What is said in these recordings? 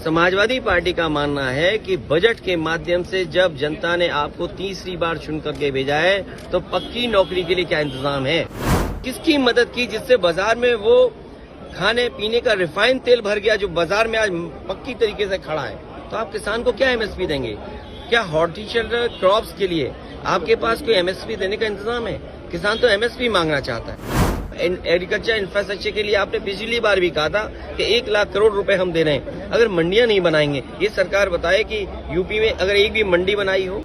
Samajwadi party का मानना है कि बजट के माध्यम से जब जनता ने आपको तीसरी बार चुन करके भेजा है तो पक्की नौकरी के लिए क्या इंतजाम है। किसकी मदद की जिससे बाजार में वो खाने पीने का रिफाइंड तेल भर गया जो बाजार में आज पक्की तरीके से खड़ा है। तो आप किसान को क्या एमएसपी देंगे? क्या हॉर्टिकल्चर क्रॉप्स के लिए आपके पास कोई एमएसपी देने का इंतजाम है? किसान तो एमएसपी मांगना चाहता है। एग्रीकल्चर इंफ्रास्ट्रक्चर के लिए आपने पिछली बार भी कहा था कि 1 लाख करोड़ रुपए हम दे रहे हैं। अगर मंडियां नहीं बनाएंगे, ये सरकार बताए कि यूपी में अगर एक भी मंडी बनाई हो,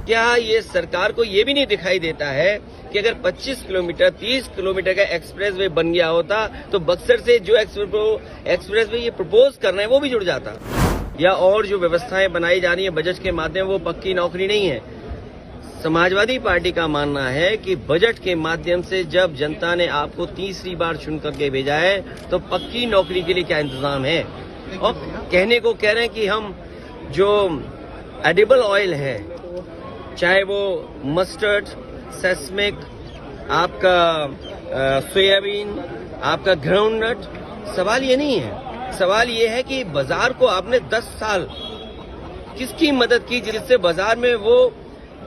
क्या ये सरकार को ये भी नहीं दिखाई देता है कि अगर 25 किलोमीटर 30 किलोमीटर का एक्सप्रेस वे बन गया होता तो बक्सर से जो एक्सप्रेस वे ये प्रपोज कर रहे हैं वो भी जुड़ जाता, या और जो व्यवस्थाएं बनाई जा रही है बजट के माध्यम वो पक्की नौकरी नहीं है। समाजवादी पार्टी का मानना है कि बजट के माध्यम से जब जनता ने आपको तीसरी बार चुन करके भेजा है तो पक्की नौकरी के लिए क्या इंतजाम है। और कहने को कह रहे हैं कि हम जो एडिबल ऑयल है, चाहे वो मस्टर्ड, सेसमिक, आपका सोयाबीन, आपका ग्राउंडनट, सवाल ये नहीं है। सवाल ये है कि बाजार को आपने 10 साल किसकी मदद की जिससे बाजार में वो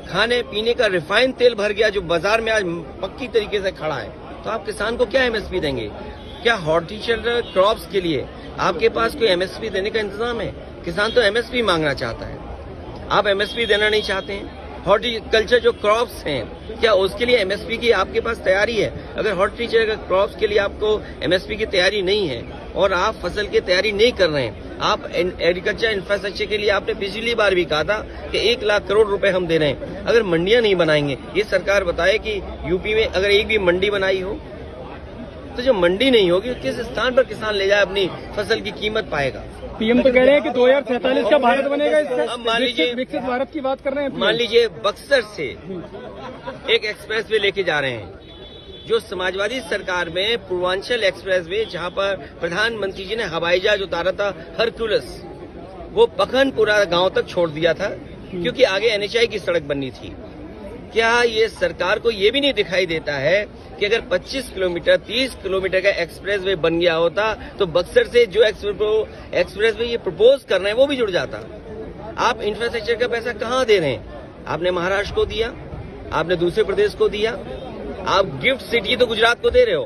खाने पीने का रिफाइंड तेल भर गया जो बाजार में आज पक्की तरीके से खड़ा है। तो आप किसान को क्या एमएसपी देंगे? क्या हॉर्टिकल्चर क्रॉप्स के लिए आपके पास कोई एमएसपी देने का इंतजाम है? किसान तो एमएसपी मांगना चाहता है। आप एमएसपी देना नहीं चाहते हैं। हॉर्टिकल्चर जो क्रॉप्स हैं, क्या उसके लिए एमएसपी की आपके पास तैयारी है? अगर हॉर्टिकल्चर क्रॉप्स के लिए आपको एमएसपी की तैयारी नहीं है और आप फसल की तैयारी नहीं कर रहे हैं, आप एग्रीकल्चर इंफ्रास्ट्रक्चर के लिए आपने पिछली बार भी कहा था कि 1 लाख करोड़ रुपए हम दे रहे हैं। अगर मंडियां नहीं बनाएंगे, ये सरकार बताए कि यूपी में अगर एक भी मंडी बनाई हो तो जब मंडी नहीं होगी तो किस स्थान पर किसान ले जाए अपनी फसल की कीमत पाएगा। पीएम तो कह रहे हैं कि 2047 का भारत बनेगा। अब मान लीजिए विकसित भारत की बात कर रहे हैं। मान लीजिए बक्सर से एक एक्सप्रेस वे लेके जा रहे हैं, जो समाजवादी सरकार में पूर्वांचल एक्सप्रेस वे, जहां पर प्रधानमंत्री जी ने हवाई जहाज उतारा था हरक्यूलिस, वो पखनपुरा गांव तक छोड़ दिया था क्योंकि आगे एनएचआई की सड़क बननी थी। क्या ये सरकार को ये भी नहीं दिखाई देता है कि अगर 25 किलोमीटर 30 किलोमीटर का एक्सप्रेस वे बन गया होता तो बक्सर से जो एक्सप्रेस वे ये प्रपोज कर रहे हैं वो भी जुड़ जाता। आप इंफ्रास्ट्रक्चर का पैसा कहाँ दे रहे हैं? आपने महाराष्ट्र को दिया, आपने दूसरे प्रदेश को दिया, आप गिफ्ट सिटी तो गुजरात को दे रहे हो।